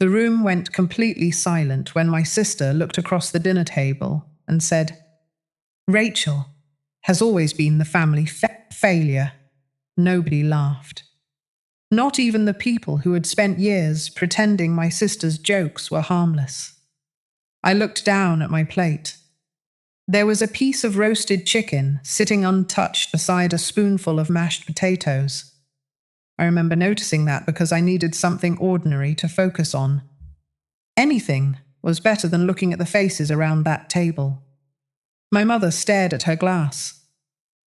The room went completely silent when my sister looked across the dinner table and said, "Rachel has always been the family failure." Nobody laughed. Not even the people who had spent years pretending my sister's jokes were harmless. I looked down at my plate. There was a piece of roasted chicken sitting untouched beside a spoonful of mashed potatoes. I remember noticing that because I needed something ordinary to focus on. Anything was better than looking at the faces around that table. My mother stared at her glass.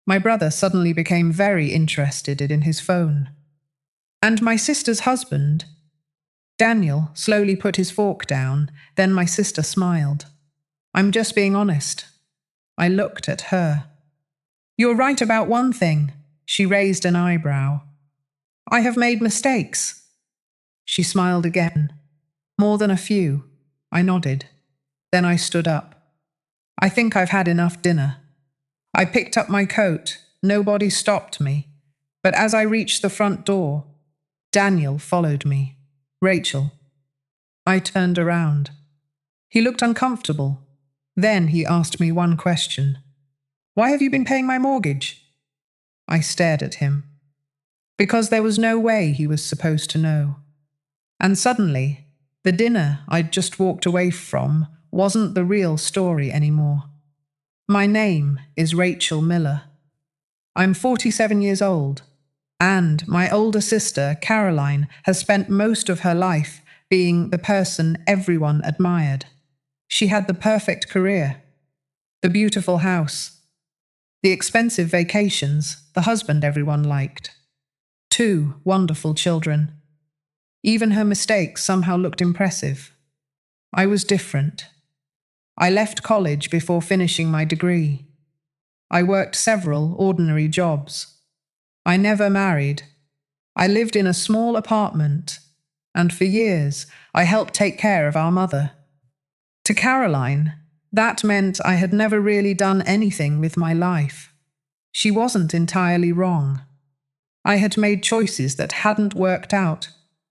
My brother suddenly became very interested in his phone. And my sister's husband, Daniel, slowly put his fork down. Then my sister smiled. "I'm just being honest." I looked at her. "You're right about one thing." She raised an eyebrow. "I have made mistakes." She smiled again. "More than a few." I nodded. Then I stood up. "I think I've had enough dinner." I picked up my coat. Nobody stopped me. But as I reached the front door, Daniel followed me. "Rachel." I turned around. He looked uncomfortable. Then he asked me one question. "Why have you been paying my mortgage?" I stared at him. Because there was no way he was supposed to know. And suddenly, the dinner I'd just walked away from wasn't the real story anymore. My name is Rachel Miller. I'm 47 years old, and my older sister, Caroline, has spent most of her life being the person everyone admired. She had the perfect career, the beautiful house, the expensive vacations, the husband everyone liked, 2 wonderful children. Even her mistakes somehow looked impressive. I was different. I left college before finishing my degree. I worked several ordinary jobs. I never married. I lived in a small apartment, and for years I helped take care of our mother. To Caroline, that meant I had never really done anything with my life. She wasn't entirely wrong. I had made choices that hadn't worked out,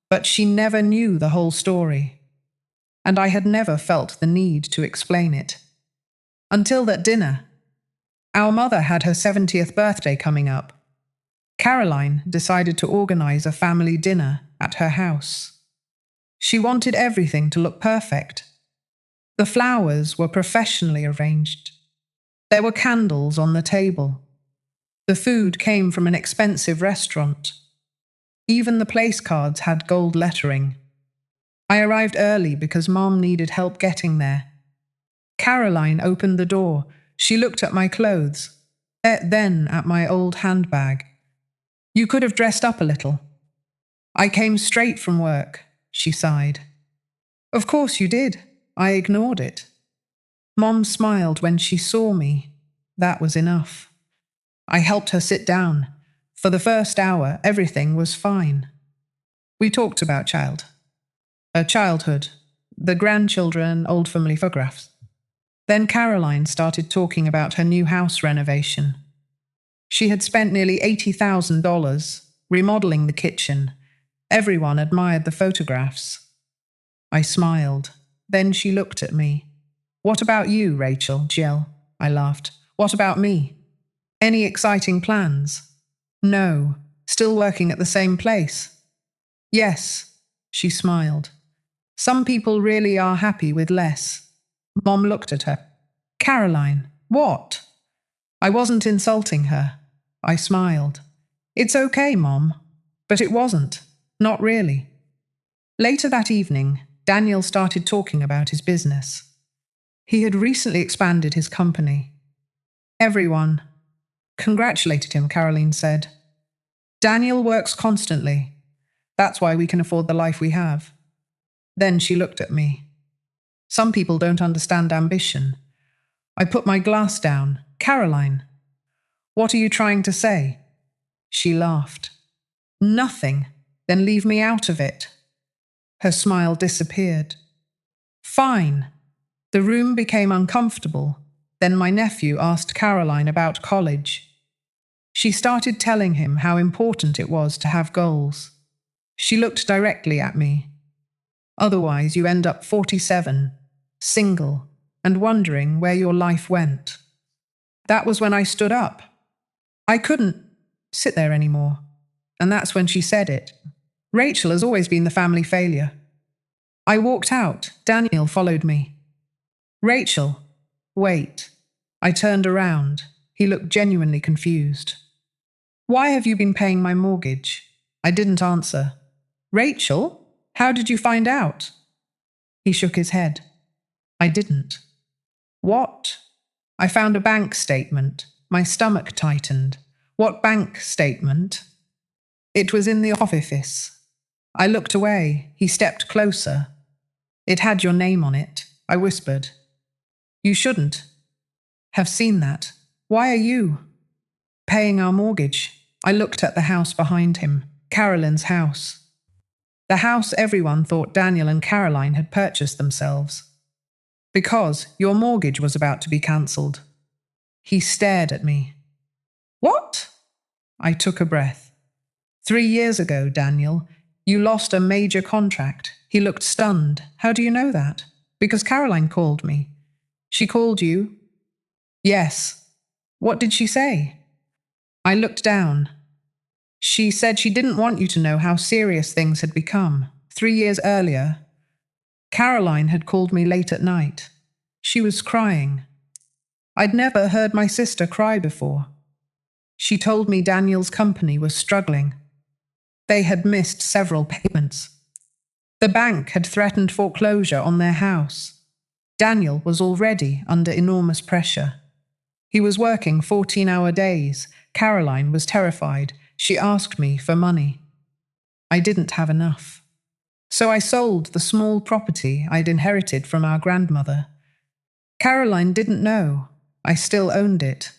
but she never knew the whole story. And I had never felt the need to explain it. Until that dinner. Our mother had her 70th birthday coming up. Caroline decided to organize a family dinner at her house. She wanted everything to look perfect. The flowers were professionally arranged. There were candles on the table. The food came from an expensive restaurant. Even the place cards had gold lettering. I arrived early because Mom needed help getting there. Caroline opened the door. She looked at my clothes, then at my old handbag. "You could have dressed up a little." "I came straight from work," she sighed. "Of course you did." I ignored it. Mom smiled when she saw me. That was enough. I helped her sit down. For the first hour, everything was fine. We talked about childhood, the grandchildren, old family photographs. Then Caroline started talking about her new house renovation. She had spent nearly $80,000 remodeling the kitchen. Everyone admired the photographs. I smiled. Then she looked at me. "What about you, Rachel, Jill?" I laughed. "What about me? Any exciting plans?" "No. Still working at the same place?" "Yes," she smiled. "Some people really are happy with less." Mom looked at her. "Caroline, what?" I wasn't insulting her. I smiled. "It's okay, Mom." But it wasn't. Not really. Later that evening, Daniel started talking about his business. He had recently expanded his company. Everyone congratulated him, Caroline said. "Daniel works constantly. That's why we can afford the life we have." Then she looked at me. "Some people don't understand ambition." I put my glass down. "Caroline, what are you trying to say?" She laughed. "Nothing. Then leave me out of it." Her smile disappeared. "Fine." The room became uncomfortable. Then my nephew asked Caroline about college. She started telling him how important it was to have goals. She looked directly at me. Otherwise, you end up 47, single, and wondering where your life went. That was when I stood up. I couldn't sit there anymore. And that's when she said it. Rachel has always been the family failure. I walked out. Daniel followed me. Rachel, wait. I turned around. He looked genuinely confused. Why have you been paying my mortgage? I didn't answer. Rachel, how did you find out? He shook his head. I didn't. What? I found a bank statement. My stomach tightened. What bank statement? It was in the office. I looked away. He stepped closer. It had your name on it, I whispered. You shouldn't have seen that. Why are you paying our mortgage? I looked at the house behind him, Carolyn's house. The house everyone thought Daniel and Caroline had purchased themselves. Because your mortgage was about to be cancelled. He stared at me. What? I took a breath. 3 years ago, Daniel, you lost a major contract. He looked stunned. How do you know that? Because Caroline called me. She called you? Yes. What did she say? I looked down. She said she didn't want you to know how serious things had become. 3 years earlier, Caroline had called me late at night. She was crying. I'd never heard my sister cry before. She told me Daniel's company was struggling. They had missed several payments. The bank had threatened foreclosure on their house. Daniel was already under enormous pressure. He was working 14-hour days. Caroline was terrified. She asked me for money. I didn't have enough. So I sold the small property I'd inherited from our grandmother. Caroline didn't know. I still owned it.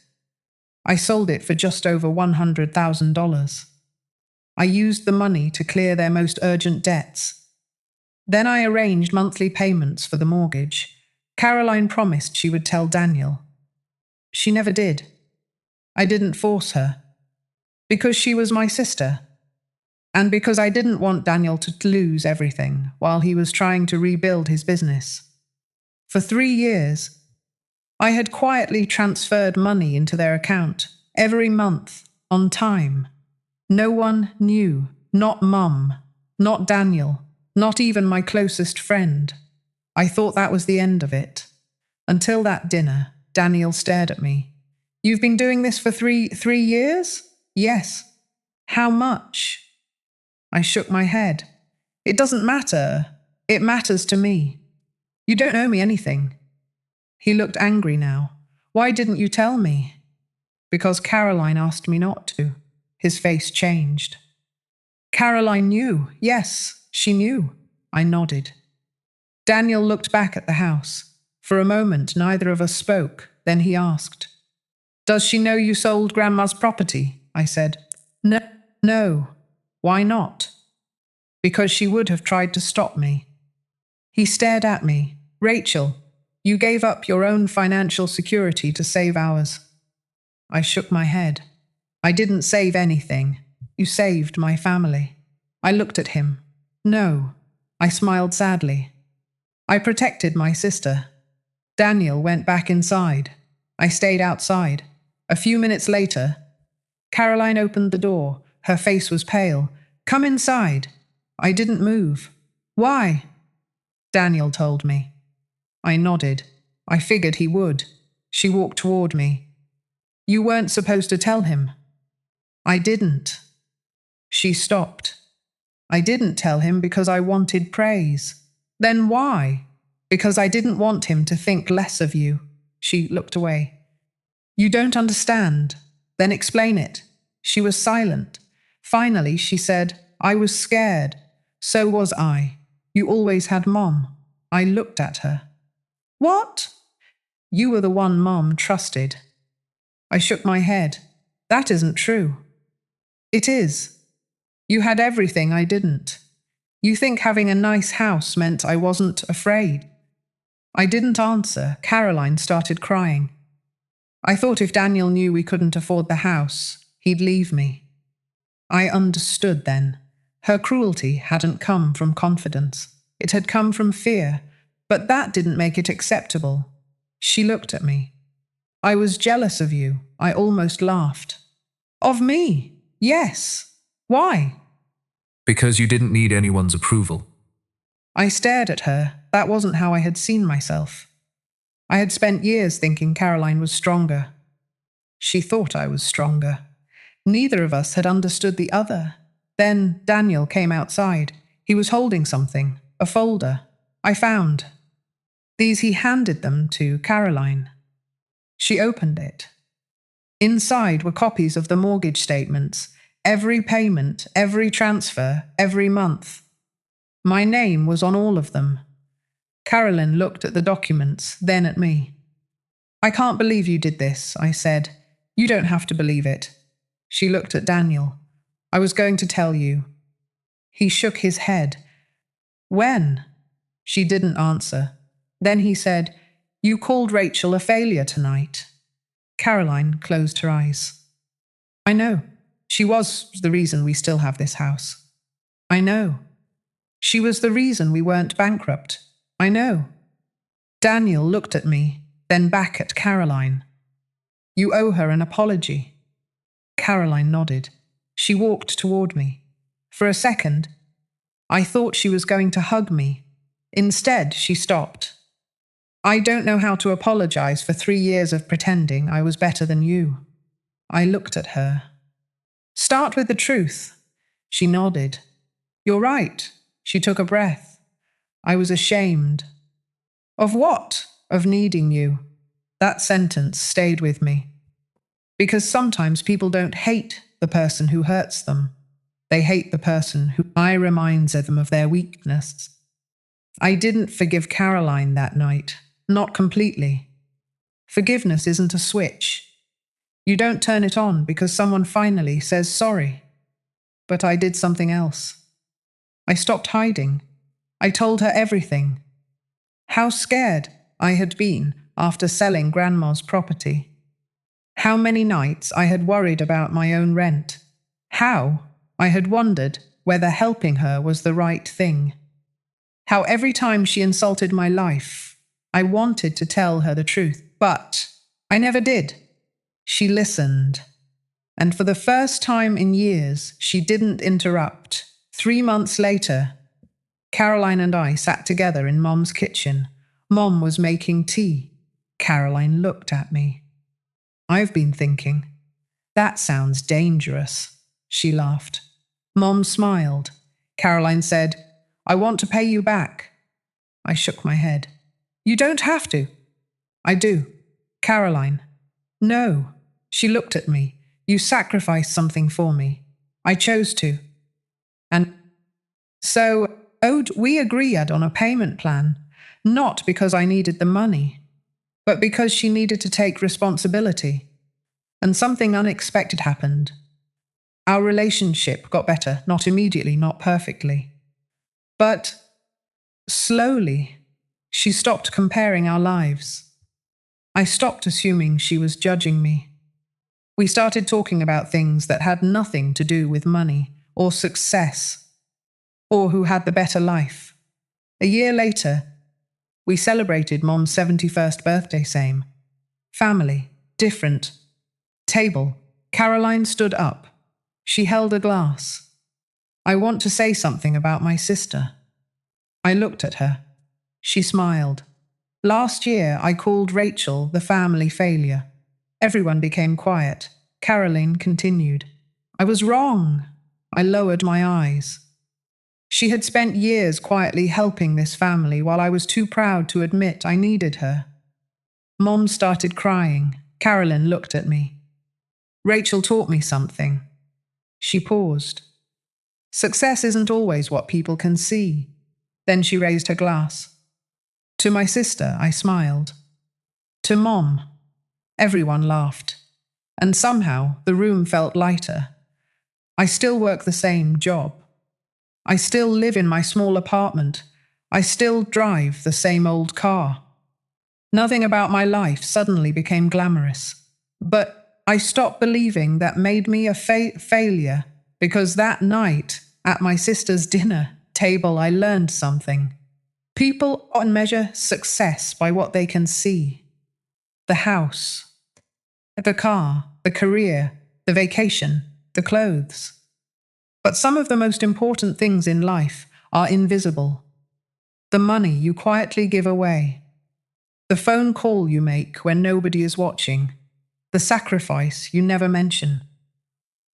I sold it for just over $100,000. I used the money to clear their most urgent debts. Then I arranged monthly payments for the mortgage. Caroline promised she would tell Daniel. She never did. I didn't force her. Because she was my sister. And because I didn't want Daniel to lose everything while he was trying to rebuild his business. For 3 years, I had quietly transferred money into their account every month, on time. No one knew, not Mum, not Daniel, not even my closest friend. I thought that was the end of it. Until that dinner, Daniel stared at me. You've been doing this for three years? Yes. How much? I shook my head. It doesn't matter. It matters to me. You don't owe me anything. He looked angry now. Why didn't you tell me? Because Caroline asked me not to. His face changed. Caroline knew. Yes, she knew. I nodded. Daniel looked back at the house. For a moment, neither of us spoke. Then he asked, Does she know you sold Grandma's property? I said, No. Why not? Because she would have tried to stop me. He stared at me. Rachel, you gave up your own financial security to save ours. I shook my head. I didn't save anything. You saved my family. I looked at him. No. I smiled sadly. I protected my sister. Daniel went back inside. I stayed outside. A few minutes later, Caroline opened the door. Her face was pale. Come inside. I didn't move. Why? Daniel told me. I nodded. I figured he would. She walked toward me. You weren't supposed to tell him. I didn't. She stopped. I didn't tell him because I wanted praise. Then why? Because I didn't want him to think less of you. She looked away. You don't understand. Then explain it. She was silent. Finally, she said, I was scared. So was I. You always had Mom. I looked at her. What? You were the one Mom trusted. I shook my head. That isn't true. It is. You had everything I didn't. You think having a nice house meant I wasn't afraid. I didn't answer. Caroline started crying. I thought if Daniel knew we couldn't afford the house, he'd leave me. I understood then. Her cruelty hadn't come from confidence. It had come from fear, but that didn't make it acceptable. She looked at me. I was jealous of you. I almost laughed. Of me? Yes. Why? Because you didn't need anyone's approval. I stared at her. That wasn't how I had seen myself. I had spent years thinking Caroline was stronger. She thought I was stronger. Neither of us had understood the other. Then Daniel came outside. He was holding something, a folder. I found. These he handed them to Caroline. She opened it. Inside were copies of the mortgage statements, every payment, every transfer, every month. My name was on all of them. Caroline looked at the documents, then at me. I can't believe you did this, I said. You don't have to believe it. She looked at Daniel. I was going to tell you. He shook his head. When? She didn't answer. Then he said, You called Rachel a failure tonight. Caroline closed her eyes. I know. She was the reason we still have this house. I know. She was the reason we weren't bankrupt. I know. Daniel looked at me, then back at Caroline. You owe her an apology. Caroline nodded. She walked toward me. For a second, I thought she was going to hug me. Instead, she stopped. I don't know how to apologize for 3 years of pretending I was better than you. I looked at her. Start with the truth. She nodded. You're right. She took a breath. I was ashamed. Of what? Of needing you. That sentence stayed with me. Because sometimes people don't hate the person who hurts them. They hate the person who reminds them of their weakness. I didn't forgive Caroline that night. Not completely. Forgiveness isn't a switch. You don't turn it on because someone finally says sorry. But I did something else. I stopped hiding. I told her everything. How scared I had been after selling Grandma's property. How many nights I had worried about my own rent. How I had wondered whether helping her was the right thing. How every time she insulted my life, I wanted to tell her the truth, but I never did. She listened. And for the first time in years, she didn't interrupt. 3 months later, Caroline and I sat together in Mom's kitchen. Mom was making tea. Caroline looked at me. I've been thinking. That sounds dangerous. She laughed. Mom smiled. Caroline said, I want to pay you back. I shook my head. You don't have to. I do. Caroline. No. She looked at me. You sacrificed something for me. I chose to. And so, we agreed on a payment plan, not because I needed the money, but because she needed to take responsibility. And something unexpected happened. Our relationship got better, not immediately, not perfectly. But slowly, she stopped comparing our lives. I stopped assuming she was judging me. We started talking about things that had nothing to do with money or success, or who had the better life. A year later, we celebrated Mom's 71st birthday, same. Family, different. Table. Caroline stood up. She held a glass. I want to say something about my sister. I looked at her. She smiled. Last year, I called Rachel the family failure. Everyone became quiet. Caroline continued. I was wrong. I lowered my eyes. She had spent years quietly helping this family while I was too proud to admit I needed her. Mom started crying. Caroline looked at me. Rachel taught me something. She paused. Success isn't always what people can see. Then she raised her glass. To my sister, I smiled. To Mom. Everyone laughed. And somehow the room felt lighter. I still work the same job. I still live in my small apartment. I still drive the same old car. Nothing about my life suddenly became glamorous. But I stopped believing that made me a failure because that night at my sister's dinner table I learned something. People often measure success by what they can see: the house, the car, the career, the vacation, the clothes. But some of the most important things in life are invisible. The money you quietly give away, the phone call you make when nobody is watching, the sacrifice you never mention,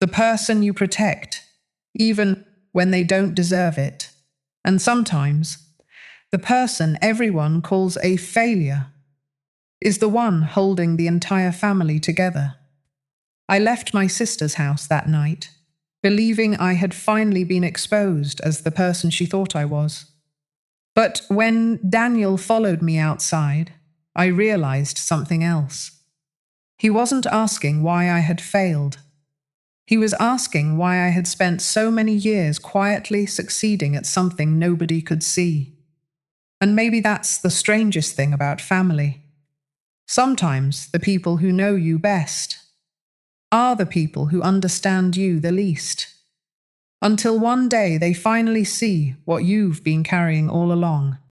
the person you protect, even when they don't deserve it, and sometimes the person everyone calls a failure is the one holding the entire family together. I left my sister's house that night, believing I had finally been exposed as the person she thought I was. But when Daniel followed me outside, I realized something else. He wasn't asking why I had failed. He was asking why I had spent so many years quietly succeeding at something nobody could see. And maybe that's the strangest thing about family. Sometimes the people who know you best are the people who understand you the least, until one day they finally see what you've been carrying all along.